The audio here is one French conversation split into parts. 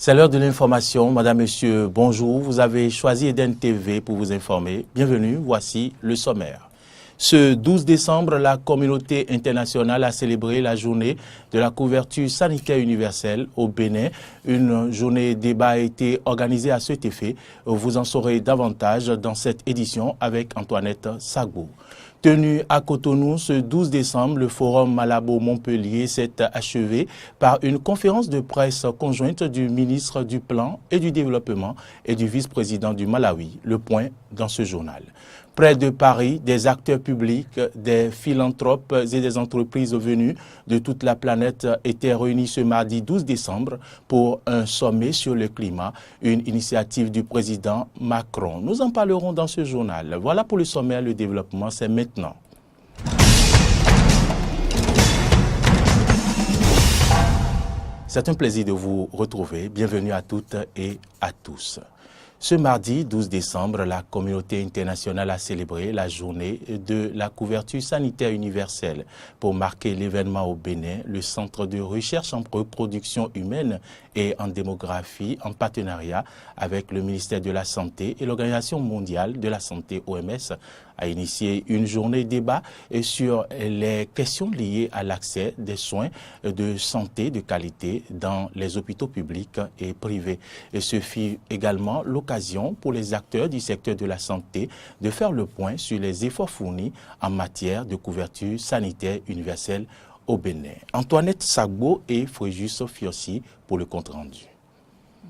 C'est l'heure de l'information. Madame, Monsieur, bonjour. Vous avez choisi Eden TV pour vous informer. Bienvenue, voici le sommaire. Ce 12 décembre, la communauté internationale a célébré la journée de la couverture sanitaire universelle au Bénin. Une journée débat a été organisée à cet effet. Vous en saurez davantage dans cette édition avec Antoinette Sagbo. Tenu à Cotonou ce 12 décembre, le forum Malabo-Montpellier s'est achevé par une conférence de presse conjointe du ministre du Plan et du Développement et du vice-président du Malawi. Le point dans ce journal. Près de Paris, des acteurs publics, des philanthropes et des entreprises venues de toute la planète étaient réunis ce mardi 12 décembre pour un sommet sur le climat, une initiative du président Macron. Nous en parlerons dans ce journal. Voilà pour le sommet, le développement, c'est maintenant. C'est un plaisir de vous retrouver. Bienvenue à toutes et à tous. Ce mardi 12 décembre, la communauté internationale a célébré la journée de la couverture sanitaire universelle. Pour marquer l'événement au Bénin, le Centre de recherche en reproduction humaine et en démographie, en partenariat avec le ministère de la Santé et l'Organisation mondiale de la santé OMS, a initié une journée débat sur les questions liées à l'accès des soins de santé de qualité dans les hôpitaux publics et privés. Et ce fut également l'occasion pour les acteurs du secteur de la santé de faire le point sur les efforts fournis en matière de couverture sanitaire universelle au Bénin. Antoinette Sagbo et Fréjus Fiossi pour le compte-rendu.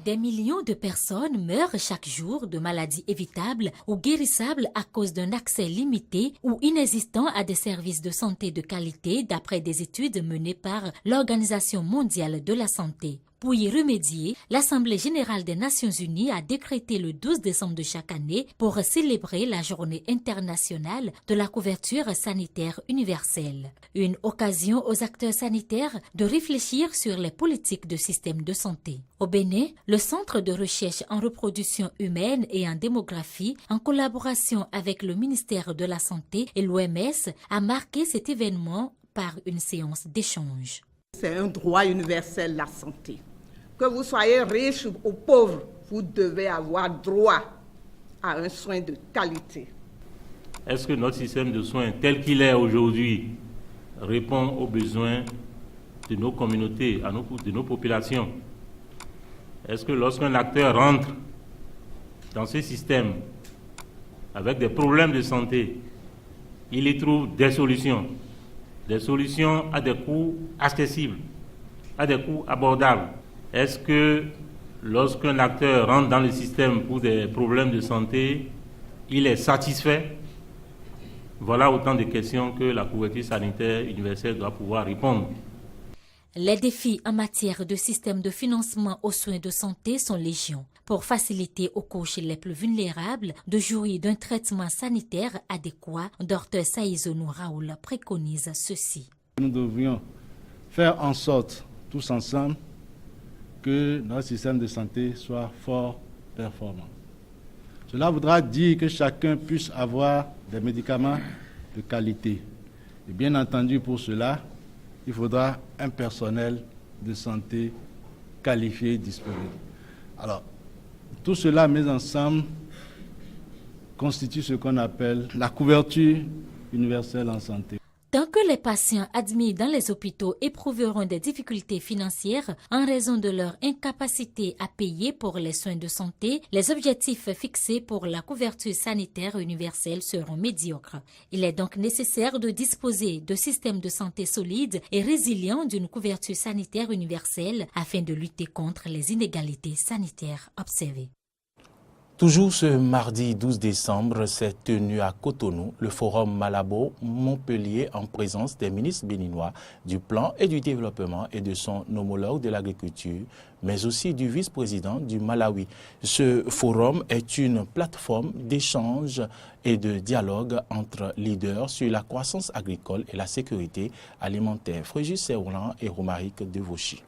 Des millions de personnes meurent chaque jour de maladies évitables ou guérissables à cause d'un accès limité ou inexistant à des services de santé de qualité d'après des études menées par l'Organisation mondiale de la santé. Pour y remédier, l'Assemblée générale des Nations unies a décrété le 12 décembre de chaque année pour célébrer la journée internationale de la couverture sanitaire universelle. Une occasion aux acteurs sanitaires de réfléchir sur les politiques de système de santé. Au Bénin, le Centre de recherche en reproduction humaine et en démographie, en collaboration avec le ministère de la Santé et l'OMS, a marqué cet événement par une séance d'échange. C'est un droit universel, la santé. Que vous soyez riche ou pauvre, vous devez avoir droit à un soin de qualité. Est-ce que notre système de soins tel qu'il est aujourd'hui répond aux besoins de nos communautés, de nos populations? Est-ce que lorsqu'un acteur rentre dans ce système avec des problèmes de santé, il y trouve des solutions à des coûts accessibles, à des coûts abordables? Est-ce que lorsqu'un acteur rentre dans le système pour des problèmes de santé, il est satisfait? Voilà autant de questions que la couverture sanitaire universelle doit pouvoir répondre. Les défis en matière de système de financement aux soins de santé sont légion. Pour faciliter aux couches les plus vulnérables de jouir d'un traitement sanitaire adéquat, Dr Saïzonou Raoul préconise ceci. Nous devrions faire en sorte, tous ensemble, que notre système de santé soit fort performant. Cela voudra dire que chacun puisse avoir des médicaments de qualité. Et bien entendu, pour cela, il faudra un personnel de santé qualifié et disponible. Alors, tout cela mis ensemble constitue ce qu'on appelle la couverture universelle en santé. Tant que les patients admis dans les hôpitaux éprouveront des difficultés financières en raison de leur incapacité à payer pour les soins de santé, les objectifs fixés pour la couverture sanitaire universelle seront médiocres. Il est donc nécessaire de disposer de systèmes de santé solides et résilients d'une couverture sanitaire universelle afin de lutter contre les inégalités sanitaires observées. Toujours ce mardi 12 décembre s'est tenu à Cotonou le forum Malabo-Montpellier en présence des ministres béninois du Plan et du Développement et de son homologue de l'Agriculture, mais aussi du vice-président du Malawi. Ce forum est une plateforme d'échange et de dialogue entre leaders sur la croissance agricole et la sécurité alimentaire. Fréjus Seroulan et Romaric Devauchy.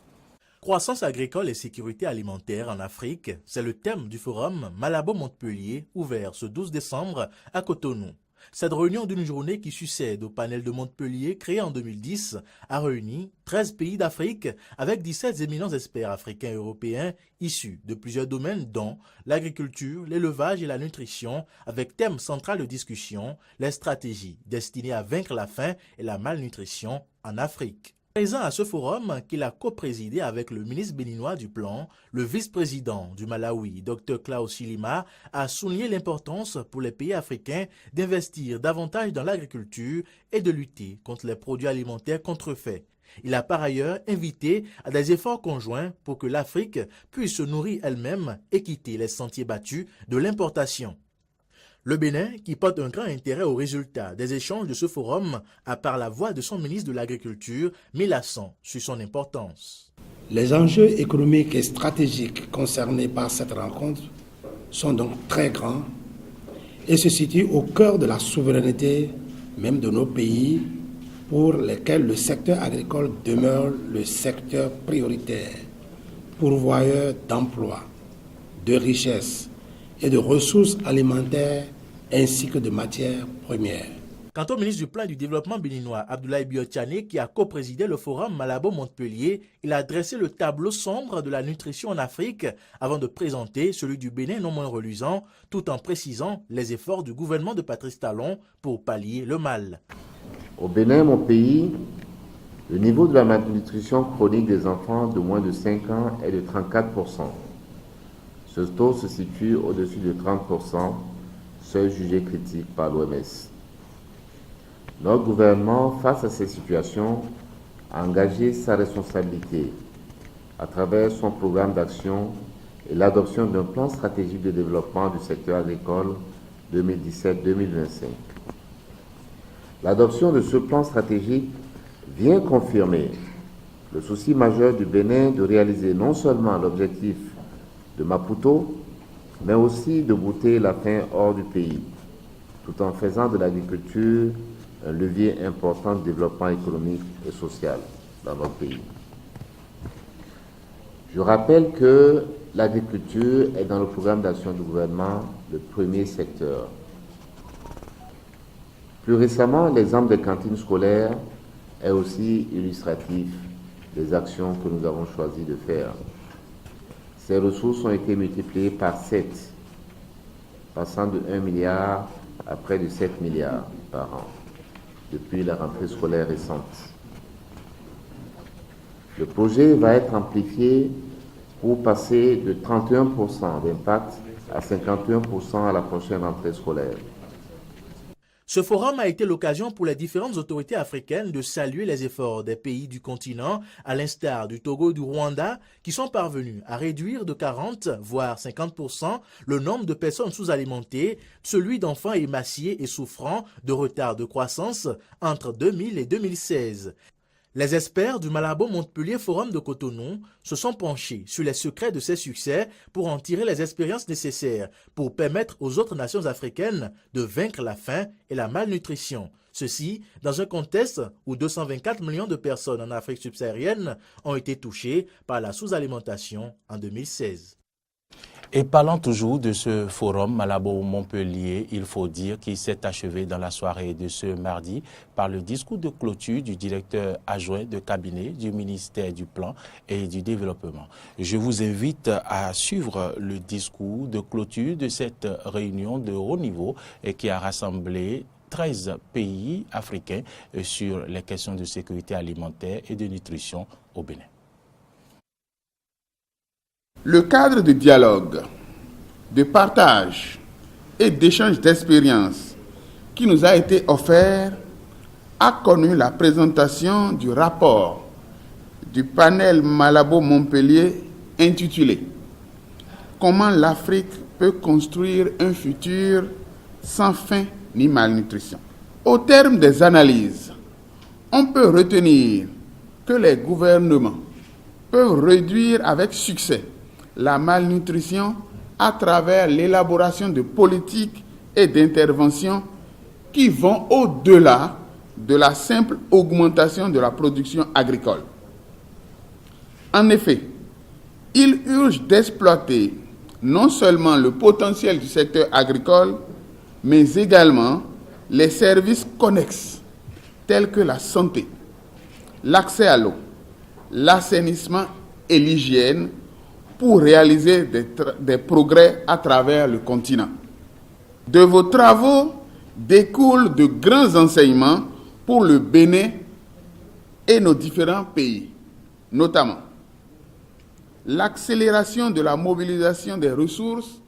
Croissance agricole et sécurité alimentaire en Afrique, c'est le thème du forum Malabo-Montpellier ouvert ce 12 décembre à Cotonou. Cette réunion d'une journée qui succède au panel de Montpellier créé en 2010 a réuni 13 pays d'Afrique avec 17 éminents experts africains et européens issus de plusieurs domaines dont l'agriculture, l'élevage et la nutrition, avec thème central de discussion, les stratégies destinées à vaincre la faim et la malnutrition en Afrique. Présent à ce forum qu'il a co-présidé avec le ministre béninois du Plan, le vice-président du Malawi, Dr Klaus Chilima, a souligné l'importance pour les pays africains d'investir davantage dans l'agriculture et de lutter contre les produits alimentaires contrefaits. Il a par ailleurs invité à des efforts conjoints pour que l'Afrique puisse se nourrir elle-même et quitter les sentiers battus de l'importation. Le Bénin, qui porte un grand intérêt aux résultats des échanges de ce forum, a par la voix de son ministre de l'Agriculture mis l'accent sur son importance. Les enjeux économiques et stratégiques concernés par cette rencontre sont donc très grands et se situent au cœur de la souveraineté même de nos pays pour lesquels le secteur agricole demeure le secteur prioritaire, pourvoyeur d'emplois, de richesses et de ressources alimentaires ainsi que de matières premières. Quant au ministre du Plan et du Développement béninois, Abdoulaye Biotchane, qui a co-présidé le forum Malabo-Montpellier, il a dressé le tableau sombre de la nutrition en Afrique avant de présenter celui du Bénin non moins reluisant, tout en précisant les efforts du gouvernement de Patrice Talon pour pallier le mal. Au Bénin, mon pays, le niveau de la malnutrition chronique des enfants de moins de 5 ans est de 34%. Ce taux se situe au-dessus de 30%, seuil jugé critique par l'OMS. Notre gouvernement, face à ces situations, a engagé sa responsabilité à travers son programme d'action et l'adoption d'un plan stratégique de développement du secteur agricole 2017-2025. L'adoption de ce plan stratégique vient confirmer le souci majeur du Bénin de réaliser non seulement l'objectif de Maputo, mais aussi de bouter la faim hors du pays, tout en faisant de l'agriculture un levier important de développement économique et social dans notre pays. Je rappelle que l'agriculture est dans le programme d'action du gouvernement le premier secteur. Plus récemment, l'exemple des cantines scolaires est aussi illustratif des actions que nous avons choisi de faire. Ces ressources ont été multipliées par 7, passant de 1 milliard à près de 7 milliards par an, depuis la rentrée scolaire récente. Le projet va être amplifié pour passer de 31% d'impact à 51% à la prochaine rentrée scolaire. Ce forum a été l'occasion pour les différentes autorités africaines de saluer les efforts des pays du continent, à l'instar du Togo et du Rwanda, qui sont parvenus à réduire de 40 voire 50% le nombre de personnes sous-alimentées, celui d'enfants émaciés et souffrant de retard de croissance entre 2000 et 2016. Les experts du Malabo-Montpellier Forum de Cotonou se sont penchés sur les secrets de ces succès pour en tirer les expériences nécessaires pour permettre aux autres nations africaines de vaincre la faim et la malnutrition. Ceci dans un contexte où 224 millions de personnes en Afrique subsaharienne ont été touchées par la sous-alimentation en 2016. Et parlant toujours de ce forum Malabo-Montpellier, il faut dire qu'il s'est achevé dans la soirée de ce mardi par le discours de clôture du directeur adjoint de cabinet du ministère du Plan et du Développement. Je vous invite à suivre le discours de clôture de cette réunion de haut niveau qui a rassemblé 13 pays africains sur les questions de sécurité alimentaire et de nutrition au Bénin. Le cadre de dialogue, de partage et d'échange d'expériences qui nous a été offert a connu la présentation du rapport du panel Malabo-Montpellier intitulé « Comment l'Afrique peut construire un futur sans faim ni malnutrition ». Au terme des analyses, on peut retenir que les gouvernements peuvent réduire avec succès la malnutrition à travers l'élaboration de politiques et d'interventions qui vont au-delà de la simple augmentation de la production agricole. En effet, il urge d'exploiter non seulement le potentiel du secteur agricole, mais également les services connexes tels que la santé, l'accès à l'eau, l'assainissement et l'hygiène pour réaliser des progrès à travers le continent. De vos travaux découlent de grands enseignements pour le Bénin et nos différents pays, notamment l'accélération de la mobilisation des ressources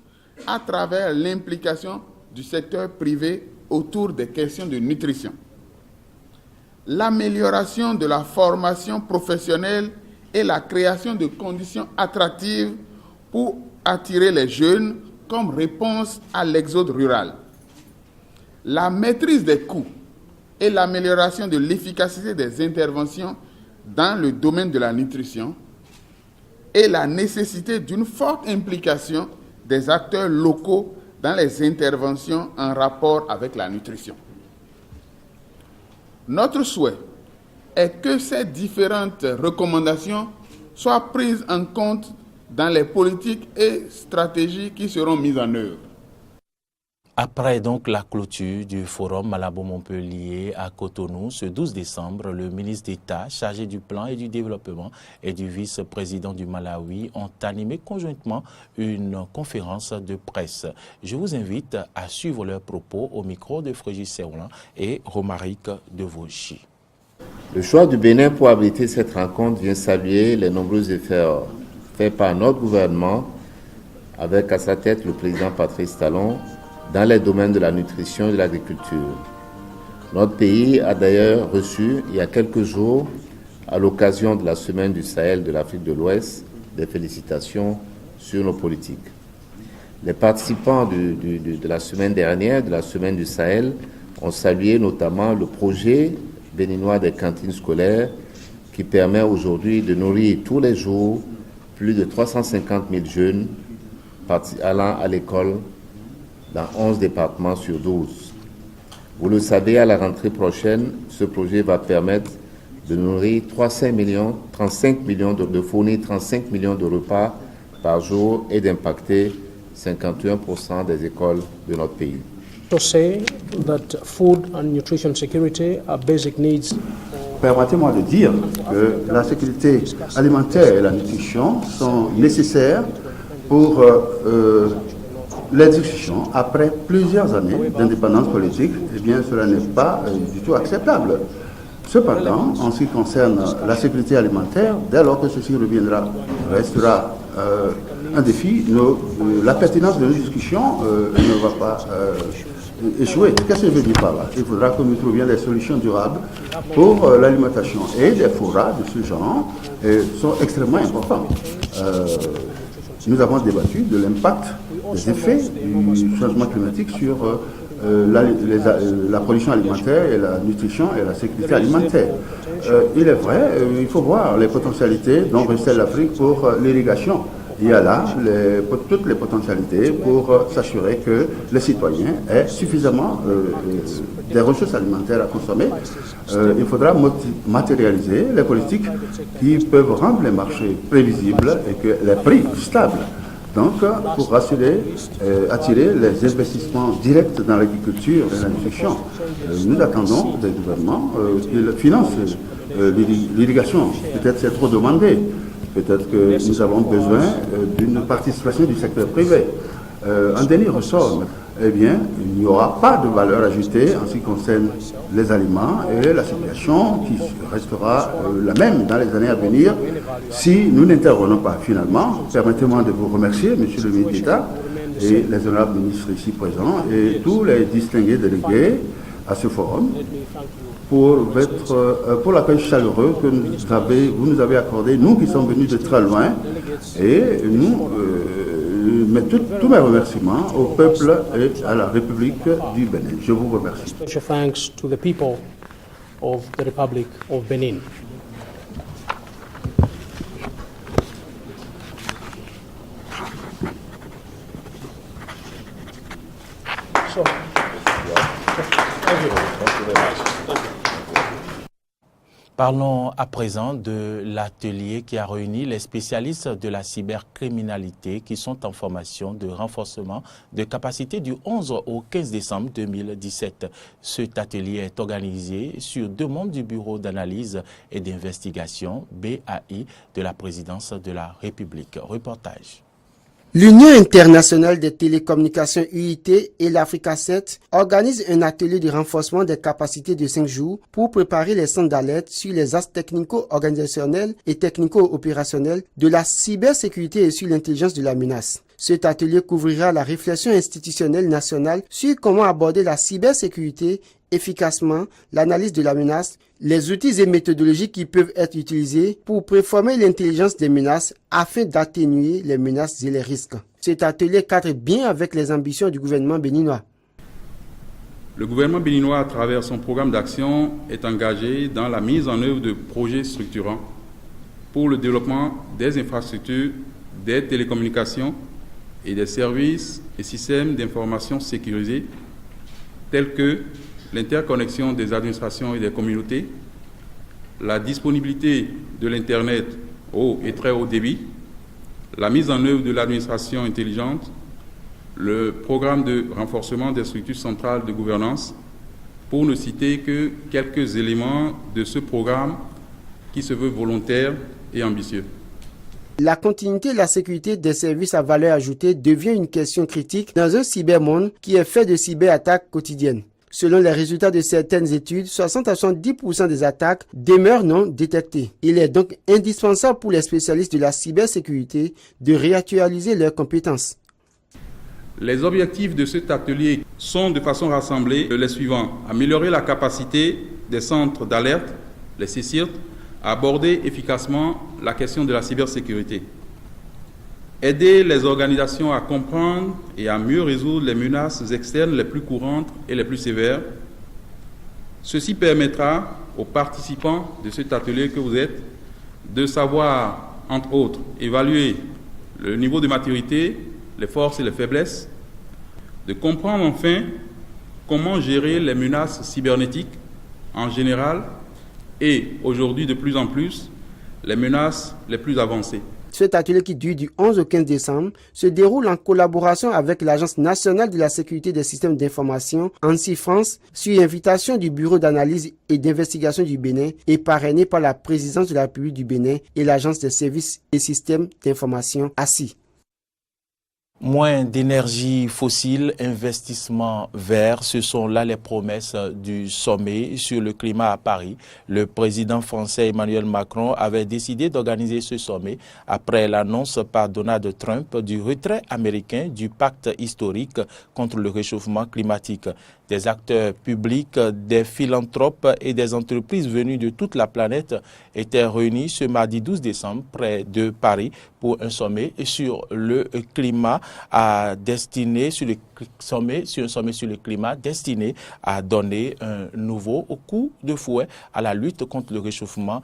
à travers l'implication du secteur privé autour des questions de nutrition, l'amélioration de la formation professionnelle et la création de conditions attractives pour attirer les jeunes comme réponse à l'exode rural, la maîtrise des coûts et l'amélioration de l'efficacité des interventions dans le domaine de la nutrition et la nécessité d'une forte implication des acteurs locaux dans les interventions en rapport avec la nutrition. Notre souhait est que ces différentes recommandations soient prises en compte dans les politiques et stratégies qui seront mises en œuvre. Après donc la clôture du forum Malabo-Montpellier à Cotonou ce 12 décembre, le ministre d'État chargé du plan et du développement et du vice-président du Malawi ont animé conjointement une conférence de presse. Je vous invite à suivre leurs propos au micro de Frégis Seroulan et Romaric Devauchy. Le choix du Bénin pour abriter cette rencontre vient saluer les nombreux efforts faits par notre gouvernement avec à sa tête le président Patrice Talon dans les domaines de la nutrition et de l'agriculture. Notre pays a d'ailleurs reçu, il y a quelques jours, à l'occasion de la Semaine du Sahel de l'Afrique de l'Ouest, des félicitations sur nos politiques. Les participants de la semaine dernière, de la Semaine du Sahel, ont salué notamment le projet béninois des cantines scolaires qui permet aujourd'hui de nourrir tous les jours plus de 350 000 jeunes allant à l'école dans 11 départements sur 12. Vous le savez, à la rentrée prochaine, ce projet va permettre de nourrir 35 millions de fournir 35 millions de repas par jour et d'impacter 51% des écoles de notre pays. To say that food and nutrition security are basic needs. Permettez-moi de dire que la sécurité alimentaire et la nutrition sont nécessaires pour les discussions après plusieurs années d'indépendance politique. Eh bien, cela n'est pas du tout acceptable. Cependant, en ce qui concerne la sécurité alimentaire, dès lors que ceci restera un défi, la pertinence de nos discussions ne va pas échouer. Qu'est-ce que je veux dire par là? Il faudra que nous trouvions des solutions durables pour l'alimentation. Et des forats de ce genre sont extrêmement importants. Nous avons débattu de l'impact des effets du changement climatique sur la production alimentaire et la nutrition et la sécurité alimentaire. Il est vrai, il faut voir les potentialités dont recèle l'Afrique pour l'irrigation. Il y a là toutes les potentialités pour s'assurer que les citoyens aient suffisamment des ressources alimentaires à consommer. Il faudra matérialiser les politiques qui peuvent rendre les marchés prévisibles et que les prix stables. Donc, pour attirer les investissements directs dans l'agriculture et la nutrition, nous attendons des gouvernements qu'ils financent l'irrigation. Peut-être c'est trop demandé. Peut-être que nous avons besoin d'une participation du secteur privé. En dernier ressort, eh bien, il n'y aura pas de valeur ajoutée en ce qui concerne les aliments et la situation qui restera la même dans les années à venir si nous n'intervenons pas. Finalement, permettez-moi de vous remercier, Monsieur le ministre d'État, et les honorables ministres ici présents, et tous les distingués délégués à ce forum, pour l'accueil chaleureux que vous nous avez accordé, nous qui sommes venus de très loin, et nous, tous mes remerciements au peuple et à la République du Bénin. Je vous remercie. Special thanks to the people of the Republic of Benin. Parlons à présent de l'atelier qui a réuni les spécialistes de la cybercriminalité qui sont en formation de renforcement de capacité du 11 au 15 décembre 2017. Cet atelier est organisé sur demande du Bureau d'analyse et d'investigation BAI de la présidence de la République. Reportage. L'Union internationale des télécommunications UIT et l'Africa 7 organisent un atelier de renforcement des capacités de 5 jours pour préparer les centres d'alerte sur les aspects technico-organisationnels et technico-opérationnels de la cybersécurité et sur l'intelligence de la menace. Cet atelier couvrira la réflexion institutionnelle nationale sur comment aborder la cybersécurité efficacement, l'analyse de la menace, les outils et méthodologies qui peuvent être utilisés pour préformer l'intelligence des menaces afin d'atténuer les menaces et les risques. Cet atelier cadre bien avec les ambitions du gouvernement béninois. Le gouvernement béninois, à travers son programme d'action, est engagé dans la mise en œuvre de projets structurants pour le développement des infrastructures, des télécommunications et des services et systèmes d'information sécurisés tels que l'interconnexion des administrations et des communautés, la disponibilité de l'Internet haut et très haut débit, la mise en œuvre de l'administration intelligente, le programme de renforcement des structures centrales de gouvernance, pour ne citer que quelques éléments de ce programme qui se veut volontaire et ambitieux. La continuité de la sécurité des services à valeur ajoutée devient une question critique dans un cybermonde qui est fait de cyberattaques quotidiennes. Selon les résultats de certaines études, 60 à 70% des attaques demeurent non détectées. Il est donc indispensable pour les spécialistes de la cybersécurité de réactualiser leurs compétences. Les objectifs de cet atelier sont de façon rassemblée les suivants. Améliorer la capacité des centres d'alerte, les CCIRT, à aborder efficacement la question de la cybersécurité. Aider les organisations à comprendre et à mieux résoudre les menaces externes les plus courantes et les plus sévères. Ceci permettra aux participants de cet atelier que vous êtes de savoir, entre autres, évaluer le niveau de maturité, les forces et les faiblesses, de comprendre enfin comment gérer les menaces cybernétiques en général et aujourd'hui de plus en plus les menaces les plus avancées. Cet atelier qui dure du 11 au 15 décembre se déroule en collaboration avec l'Agence nationale de la sécurité des systèmes d'information, ANSSI France, sur invitation du Bureau d'analyse et d'investigation du Bénin et parrainé par la présidence de la République du Bénin et l'Agence des services et systèmes d'information ASSI. Moins d'énergie fossile, investissement vert, ce sont là les promesses du sommet sur le climat à Paris. Le président français Emmanuel Macron avait décidé d'organiser ce sommet après l'annonce par Donald Trump du retrait américain du pacte historique contre le réchauffement climatique. Des acteurs publics, des philanthropes et des entreprises venues de toute la planète étaient réunis ce mardi 12 décembre près de Paris pour un sommet sur le climat un sommet sur le climat destiné à donner un nouveau coup de fouet à la lutte contre le réchauffement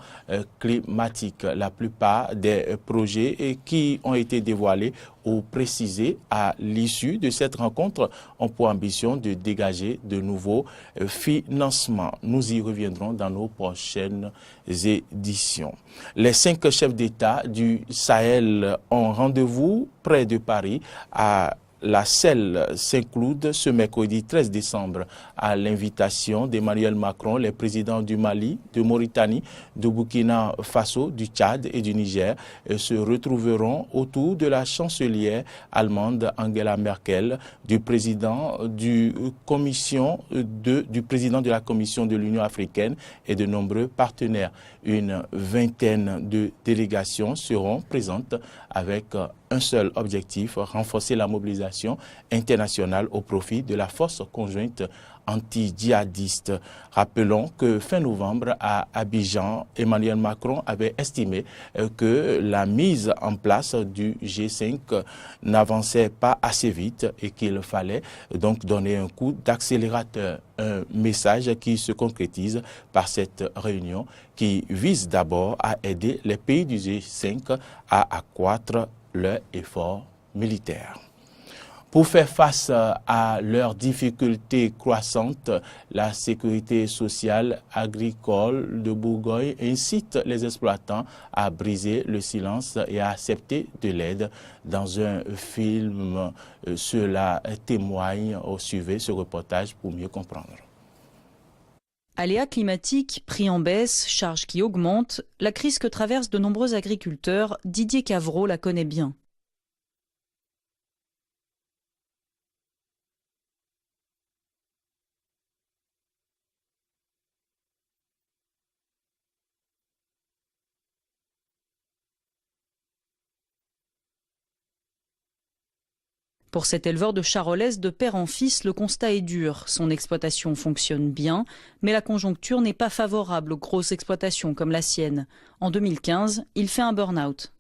climatique. La plupart des projets qui ont été dévoilés ou précisés à l'issue de cette rencontre ont pour ambition de dégager de nouveaux financements. Nous y reviendrons dans nos prochaines éditions. Les 5 chefs d'État du Sahel ont rendez-vous près de Paris à la Selle Saint-Cloud ce mercredi 13 décembre à l'invitation d'Emmanuel Macron. Les présidents du Mali, de Mauritanie, de Burkina Faso, du Tchad et du Niger se retrouveront autour de la chancelière allemande Angela Merkel, du président de la Commission de l'Union africaine et de nombreux partenaires. Une vingtaine de délégations seront présentes avec un seul objectif, renforcer la mobilisation internationale au profit de la force conjointe anti-djihadiste. Rappelons que fin novembre à Abidjan, Emmanuel Macron avait estimé que la mise en place du G5 n'avançait pas assez vite et qu'il fallait donc donner un coup d'accélérateur. Un message qui se concrétise par cette réunion qui vise d'abord à aider les pays du G5 à accroître leur effort militaire. Pour faire face à leurs difficultés croissantes, la sécurité sociale agricole de Bourgogne incite les exploitants à briser le silence et à accepter de l'aide. Dans un film, cela témoigne. Suivez ce reportage pour mieux comprendre. Aléas climatiques, prix en baisse, charges qui augmentent, la crise que traversent de nombreux agriculteurs, Didier Cavreau la connaît bien. Pour cet éleveur de charolaise de père en fils, le constat est dur. Son exploitation fonctionne bien, mais la conjoncture n'est pas favorable aux grosses exploitations comme la sienne. En 2015, il fait un burn-out.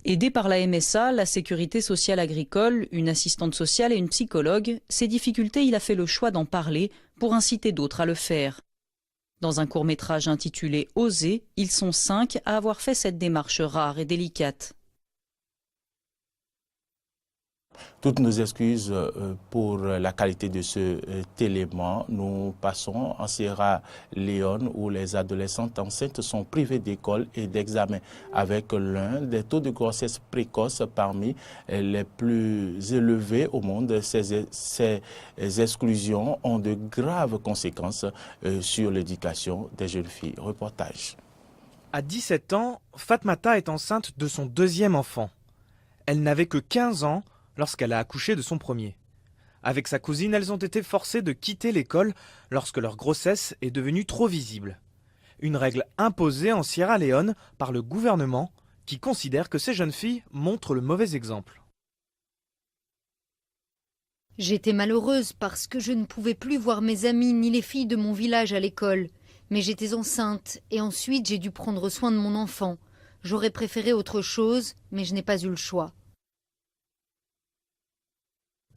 Aidé par la MSA, la Sécurité sociale agricole, une assistante sociale et une psychologue, ses difficultés, il a fait le choix d'en parler pour inciter d'autres à le faire. Dans un court-métrage intitulé « Oser », ils sont 5 à avoir fait cette démarche rare et délicate. Toutes nos excuses pour la qualité de ce élément. Nous passons en Sierra Leone où les adolescentes enceintes sont privées d'école et d'examen avec l'un des taux de grossesse précoce parmi les plus élevés au monde. Ces exclusions ont de graves conséquences sur l'éducation des jeunes filles. Reportage. À 17 ans, Fatmata est enceinte de son deuxième enfant. Elle n'avait que 15 ans lorsqu'elle a accouché de son premier. Avec sa cousine, elles ont été forcées de quitter l'école lorsque leur grossesse est devenue trop visible. Une règle imposée en Sierra Leone par le gouvernement qui considère que ces jeunes filles montrent le mauvais exemple. J'étais malheureuse parce que je ne pouvais plus voir mes amis ni les filles de mon village à l'école. Mais j'étais enceinte et ensuite j'ai dû prendre soin de mon enfant. J'aurais préféré autre chose, mais je n'ai pas eu le choix.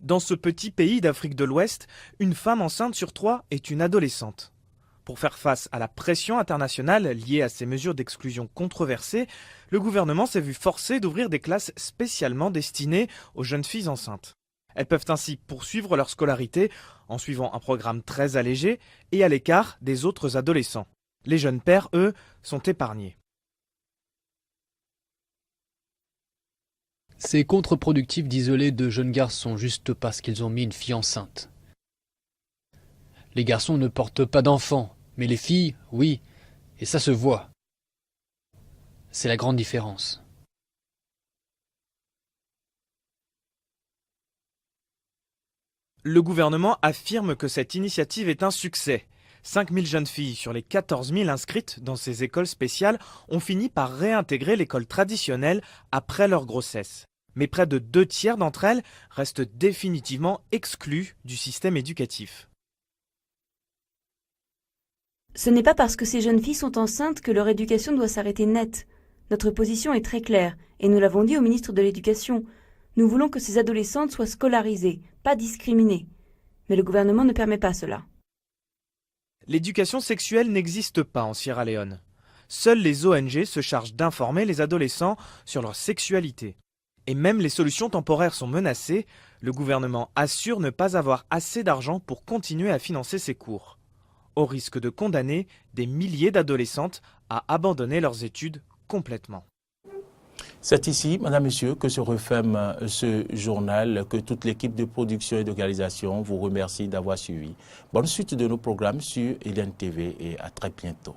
Dans ce petit pays d'Afrique de l'Ouest, une femme enceinte sur 3 est une adolescente. Pour faire face à la pression internationale liée à ces mesures d'exclusion controversées, le gouvernement s'est vu forcé d'ouvrir des classes spécialement destinées aux jeunes filles enceintes. Elles peuvent ainsi poursuivre leur scolarité en suivant un programme très allégé et à l'écart des autres adolescents. Les jeunes pères, eux, sont épargnés. C'est contre-productif d'isoler de jeunes garçons juste parce qu'ils ont mis une fille enceinte. Les garçons ne portent pas d'enfants, mais les filles, oui, et ça se voit. C'est la grande différence. Le gouvernement affirme que cette initiative est un succès. 5000 jeunes filles sur les 14 000 inscrites dans ces écoles spéciales ont fini par réintégrer l'école traditionnelle après leur grossesse. Mais près de 2/3 d'entre elles restent définitivement exclues du système éducatif. Ce n'est pas parce que ces jeunes filles sont enceintes que leur éducation doit s'arrêter net. Notre position est très claire et nous l'avons dit au ministre de l'Éducation. Nous voulons que ces adolescentes soient scolarisées, pas discriminées. Mais le gouvernement ne permet pas cela. L'éducation sexuelle n'existe pas en Sierra Leone. Seules les ONG se chargent d'informer les adolescents sur leur sexualité. Et même les solutions temporaires sont menacées, le gouvernement assure ne pas avoir assez d'argent pour continuer à financer ces cours, au risque de condamner des milliers d'adolescentes à abandonner leurs études complètement. C'est ici, Madame, Monsieur, que se referme ce journal, que toute l'équipe de production et d'organisation vous remercie d'avoir suivi. Bonne suite de nos programmes sur Eden TV et à très bientôt.